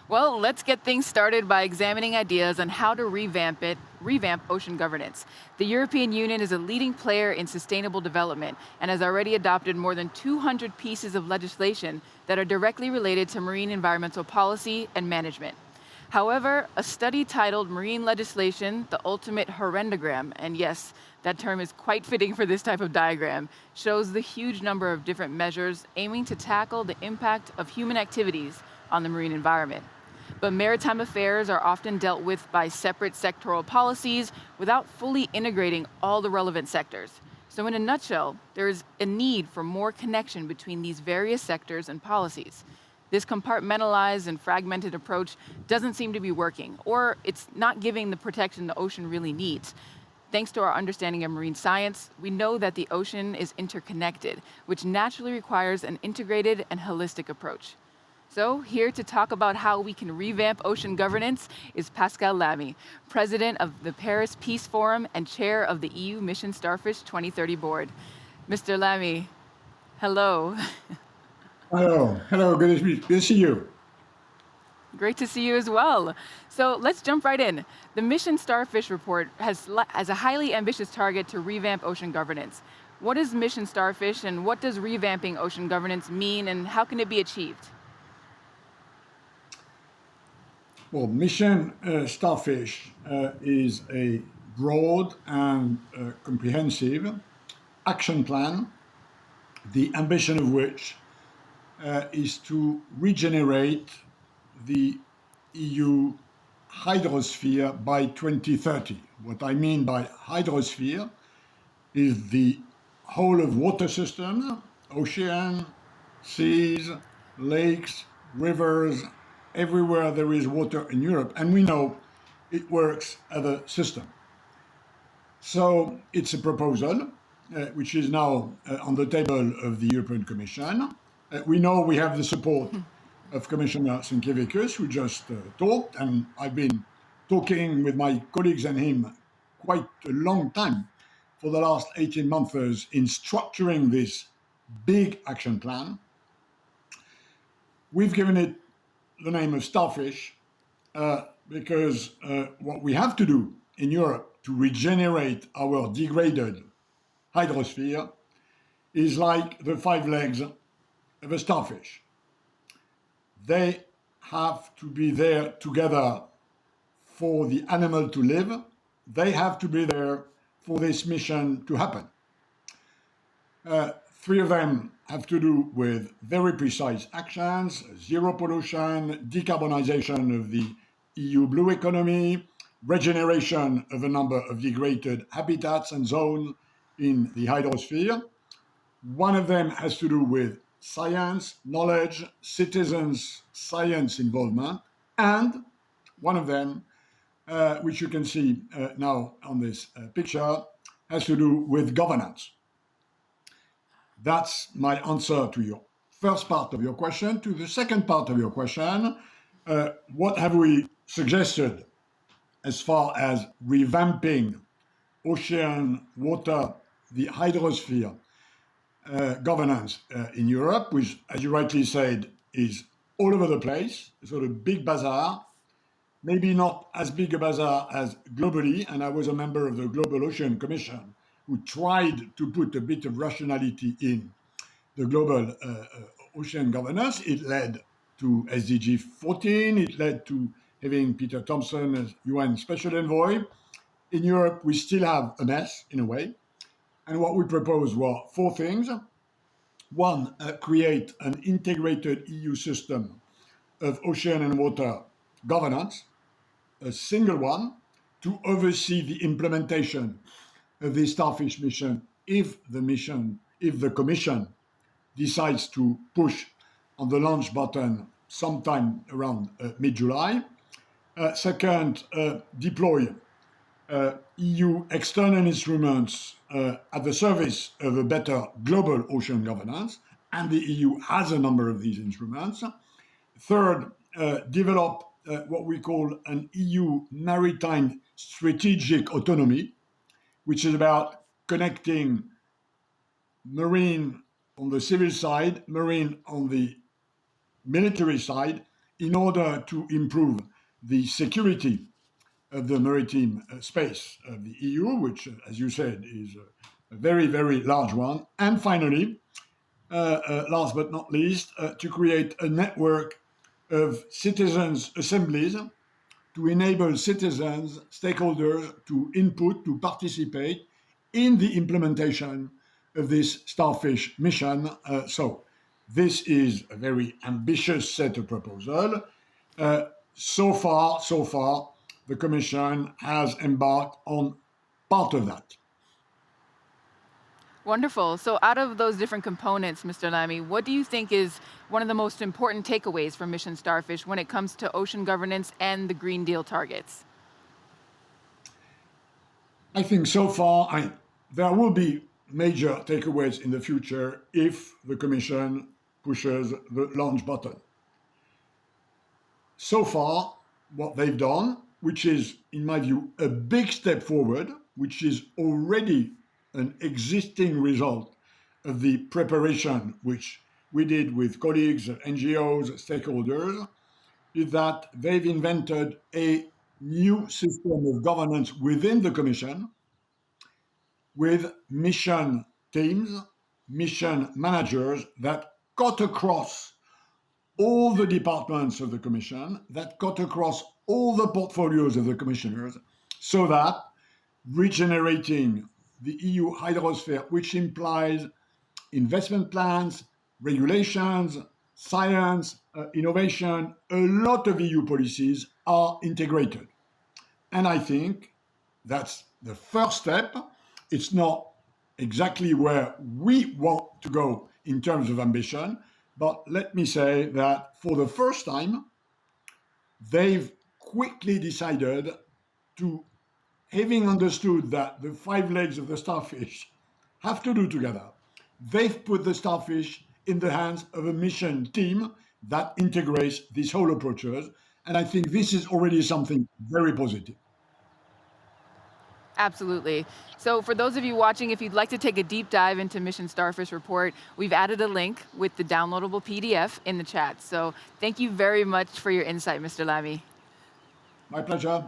Well, let's get things started by examining ideas on how to revamp ocean governance. The European Union is a leading player in sustainable development and has already adopted more than 200 pieces of legislation that are directly related to marine environmental policy and management. However, a study titled Marine Legislation, the Ultimate Horrendogram, and yes, that term is quite fitting for this type of diagram, shows the huge number of different measures aiming to tackle the impact of human activities on the marine environment. But maritime affairs are often dealt with by separate sectoral policies without fully integrating all the relevant sectors. So, in a nutshell, there is a need for more connection between these various sectors and policies. This compartmentalized and fragmented approach doesn't seem to be working, or it's not giving the protection the ocean really needs. Thanks to our understanding of marine science, we know that the ocean is interconnected, which naturally requires an integrated and holistic approach. So, here to talk about how we can revamp ocean governance is Pascal Lamy, president of the Paris Peace Forum and chair of the EU Mission Starfish 2030 board. Mr. Lamy, hello. Hello, good to see you. Great to see you as well. So let's jump right in. The Mission Starfish report has a highly ambitious target to revamp ocean governance. What is Mission Starfish and what does revamping ocean governance mean and how can it be achieved? Well, Mission Starfish is a broad and comprehensive action plan, the ambition of which is to regenerate the EU hydrosphere by 2030. What I mean by hydrosphere is the whole of water systems, ocean, seas, lakes, rivers, everywhere there is water in Europe. And we know it works as a system. So it's a proposal which is now on the table of the European Commission. We know we have the support of Commissioner Sinkevicius, who just talked, and I've been talking with my colleagues and him quite a long time for the last 18 months in structuring this big action plan. We've given it the name of Starfish because what we have to do in Europe to regenerate our degraded hydrosphere is like the 5 legs of a starfish. They have to be there together for the animal to live. They have to be there for this mission to happen. 3 of them have to do with very precise actions: zero pollution, decarbonization of the EU blue economy, regeneration of a number of degraded habitats and zones in the hydrosphere. One of them has to do with science, knowledge, citizens' science involvement, and one of them, which you can see now on this picture, has to do with governance. That's my answer to your first part of your question. To the second part of your question, what have we suggested as far as revamping ocean, water, the hydrosphere governance in Europe, which, as you rightly said, is all over the place, sort of big bazaar, maybe not as big a bazaar as globally. And I was a member of the Global Ocean Commission who tried to put a bit of rationality in the global ocean governance. It led to SDG 14, it led to having Peter Thompson as UN Special Envoy. In Europe, we still have a mess in a way. And what we proposed were 4 things. One, create an integrated EU system of ocean and water governance, a single one, to oversee the implementation of the Starfish mission if the Commission decides to push on the launch button sometime around mid-July. Second, deploy EU external instruments at the service of a better global ocean governance, and the EU has a number of these instruments. Third, develop what we call an EU maritime strategic autonomy, which is about connecting marine on the civil side, marine on the military side, in order to improve the security of the maritime space of the EU, which, as you said, is a very, very large one. And finally, last but not least, to create a network of citizens' assemblies to enable citizens, stakeholders to input, to participate in the implementation of this Starfish mission. So this is a very ambitious set of proposals. Uh, so far, the Commission has embarked on part of that. Wonderful. So, out of those different components, Mr. Lamy, what do you think is one of the most important takeaways from Mission Starfish when it comes to ocean governance and the Green Deal targets? I think so far, there will be major takeaways in the future if the Commission pushes the launch button. So far, what they've done, which is, in my view, a big step forward, which is already an existing result of the preparation which we did with colleagues, NGOs, stakeholders, is that they've invented a new system of governance within the Commission with mission teams, mission managers that cut across all the departments of the Commission, that cut across all the portfolios of the commissioners, so that regenerating the EU hydrosphere, which implies investment plans, regulations, science, innovation, a lot of EU policies are integrated. And I think that's the first step. It's not exactly where we want to go in terms of ambition, but let me say that for the first time, they've quickly decided to, having understood that the five legs of the starfish have to do together, they've put the starfish in the hands of a mission team that integrates these whole approaches. And I think this is already something very positive. Absolutely. So, for those of you watching, if you'd like to take a deep dive into Mission Starfish report, we've added a link with the downloadable PDF in the chat. So, thank you very much for your insight, Mr. Lamy. My pleasure.